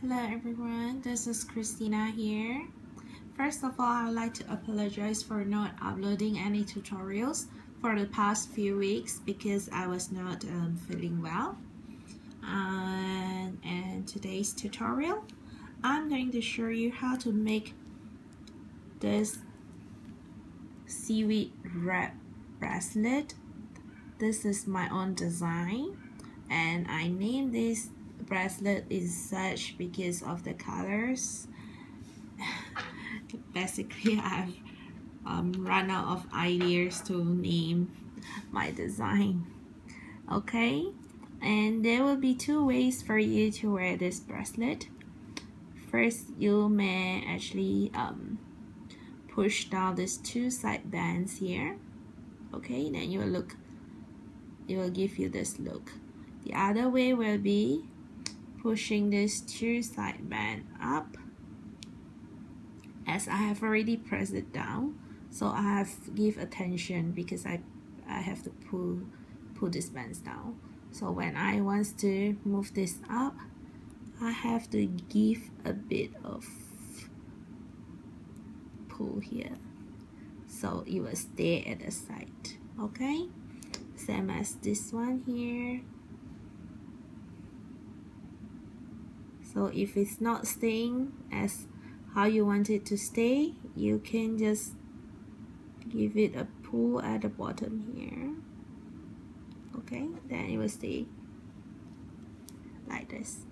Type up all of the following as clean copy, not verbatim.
Hello everyone, this is Christina here. First of all, I would like to apologize for not uploading any tutorials for the past few weeks because I was not feeling well. And today's tutorial, I'm going to show you how to make this seaweed wrap bracelet. This is my own design, and I named this bracelet is such because of the colors. Basically, I've run out of ideas to name my design. Okay, and there will be two ways for you to wear this bracelet. First, you may actually push down these two side bands here. Okay, then it will give you this look. The other way will be pushing this two side band up, as I have already pressed it down, so I have give attention because I have to pull these bands down. So when I want to move this up, I have to give a bit of pull here, so it will stay at the side. Okay, same as this one here. So if it's not staying as how you want it to stay, you can just give it a pull at the bottom here. Okay, then it will stay like this.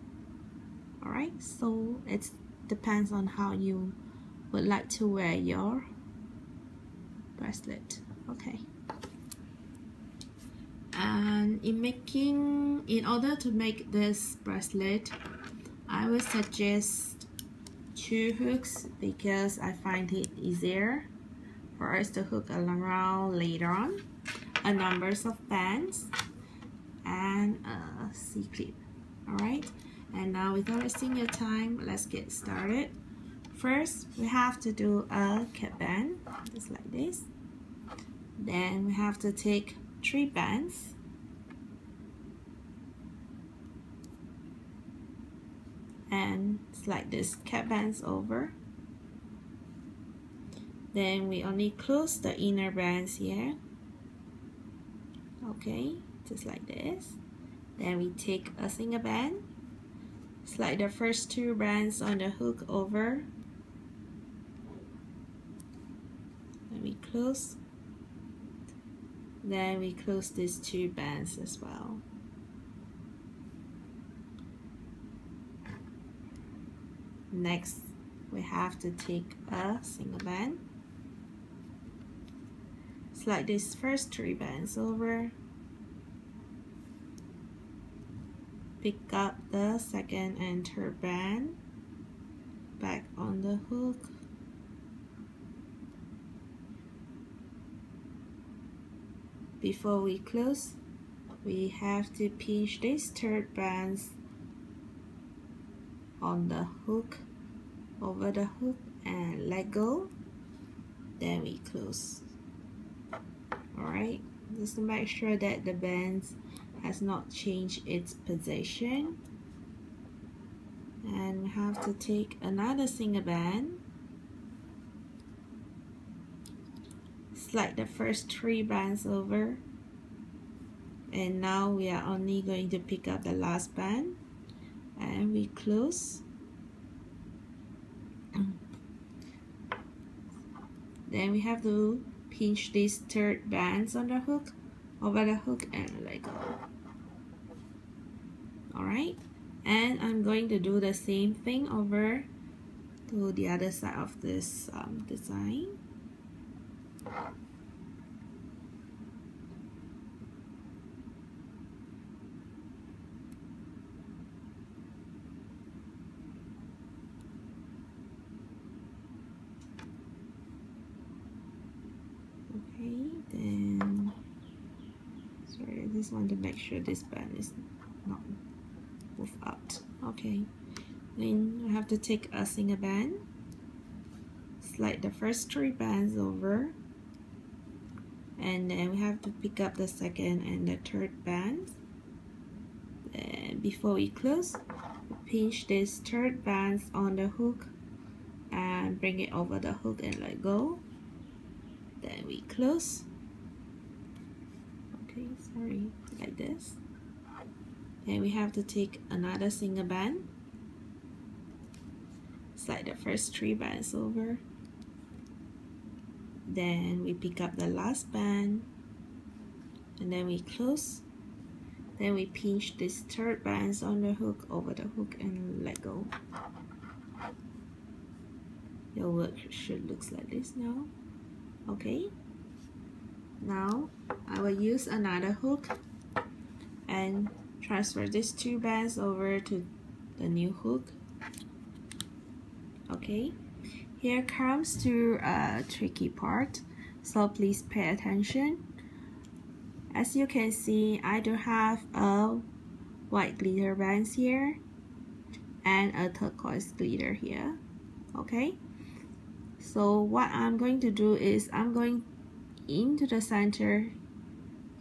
Alright, so it depends on how you would like to wear your bracelet. Okay. And in order to make this bracelet, I would suggest two hooks because I find it easier for us to hook around later on, a numbers of bands, and a C-clip. Alright, and now without wasting your time, let's get started. First, we have to do a cap band, just like this. Then we have to take 3 bands. And slide this cap bands over. Then we only close the inner bands here. Okay, just like this. Then we take a single band, slide the first 2 bands on the hook over. Then we close. Then we close these 2 bands as well. Next, we have to take a single band, slide these first 3 bands over, pick up the second and third band, back on the hook, before we close, we have to pinch these third bands on the hook, over the hook, and let go. Then we close. Alright, just to make sure that the bands has not changed its position. And we have to take another single band, slide the first 3 bands over, and now we are only going to pick up the last band, and we close. Then we have to pinch these third bands on the hook, over the hook, and let go. Alright, and I'm going to do the same thing over to the other side of this design. Then sorry, I just want to make sure this band is not move out. Okay, then we have to take a single band, slide the first 3 bands over, and then we have to pick up the second and the third band. Then before we close, we pinch this third band on the hook and bring it over the hook and let go. Then we close. Okay, sorry, like this. And we have to take another single band, slide the first 3 bands over, then we pick up the last band, and then we close. Then we pinch this third band on the hook over the hook and let go. Your work should look like this now. Okay, now I will use another hook and transfer these 2 bands over to the new hook. Okay, here comes to a tricky part, so please pay attention. As you can see, I do have a white glitter bands here and a turquoise glitter here. Okay, so what I'm going to do is I'm going into the center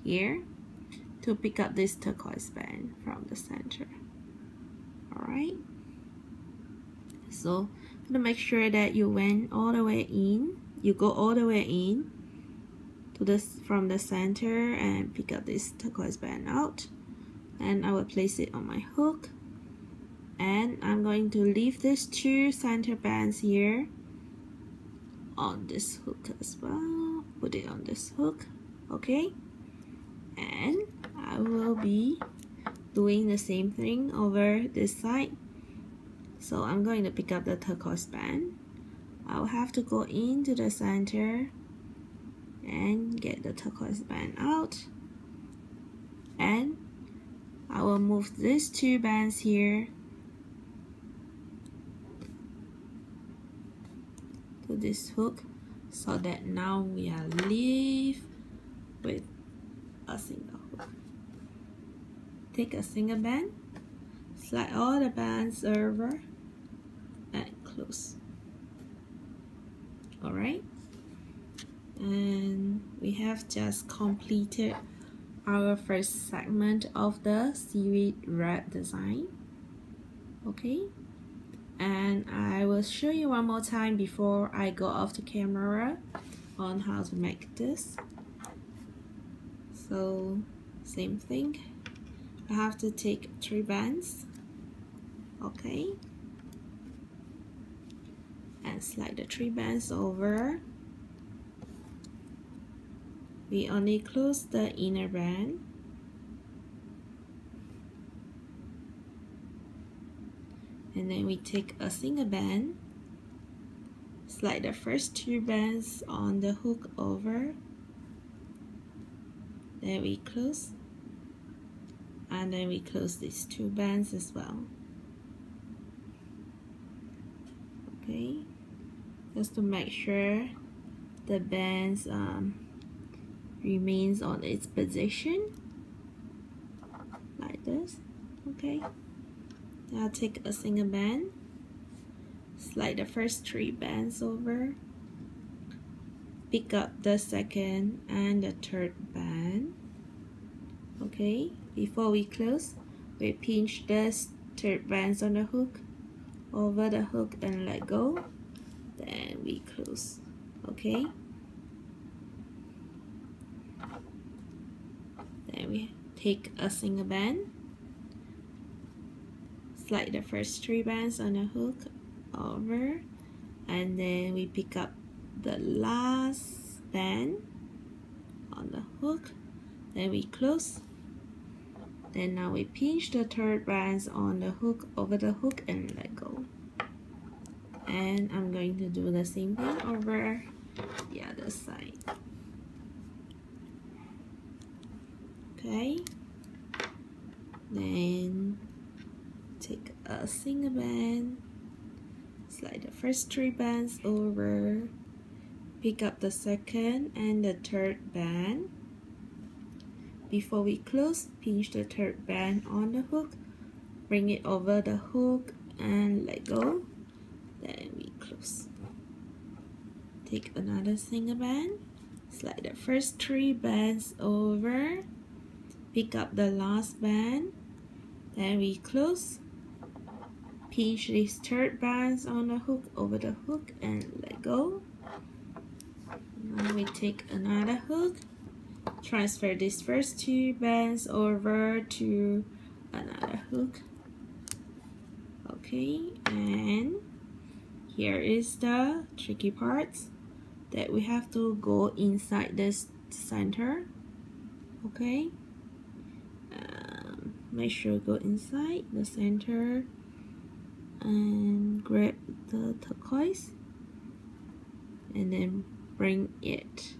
here to pick up this turquoise band from the center. Alright, so to make sure that you went all the way in, you go all the way in to this from the center and pick up this turquoise band out, and I will place it on my hook, and I'm going to leave these 2 center bands here on this hook as well. Put it on this hook. Okay, and I will be doing the same thing over this side. So I'm going to pick up the turquoise band. I'll have to go into the center and get the turquoise band out, and I will move these 2 bands here to this hook, so that now we are left with a single hook. Take a single band, slide all the bands over and close. Alright, and we have just completed our first segment of the seaweed wrap design. Okay, and I will show you one more time before I go off the camera on how to make this. So same thing, I have to take 3 bands, okay, and slide the 3 bands over. We only close the inner band, and then we take a single band, slide the first 2 bands on the hook over, then we close, and then we close these 2 bands as well. Okay, just to make sure the bands remains on its position like this. Okay, now take a single band, slide the first 3 bands over, pick up the second and the third band. Okay, before we close, we pinch the third bands on the hook over the hook and let go, then we close. Okay, then we take a single band, slide the first 3 bands on the hook over, and then we pick up the last band on the hook, then we close. Then now we pinch the third bands on the hook over the hook and let go. And I'm going to do the same thing over the other side. Okay, then take a single band, slide the first 3 bands over, pick up the second and the third band. Before we close, pinch the third band on the hook, bring it over the hook and let go, then we close. Take another single band, slide the first 3 bands over, pick up the last band, then we close, pinch these third bands on the hook over the hook and let go. Now we take another hook, transfer these first 2 bands over to another hook. Okay, and here is the tricky part that we have to go inside this center. Okay, make sure go inside the center and grab the turquoise and then bring it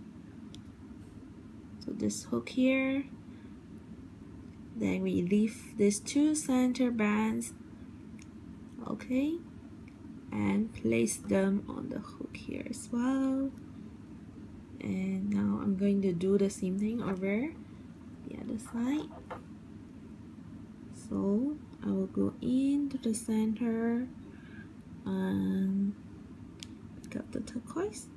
to this hook here. Then we leave these 2 center bands, okay, and place them on the hook here as well. And now I'm going to do the same thing over the other side. So I will go into the center and pick up the turquoise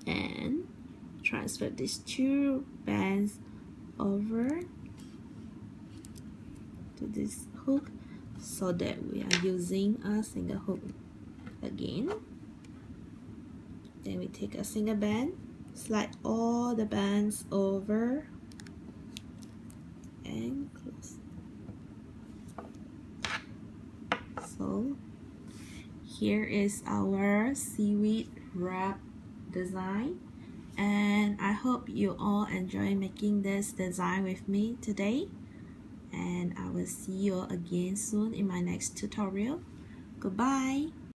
and transfer these 2 bands over to this hook so that we are using a single hook again. Then we take a single band, slide all the bands over and close. So here is our seaweed wrap design, and I hope you all enjoy making this design with me today, and I will see you again soon in my next tutorial. Goodbye.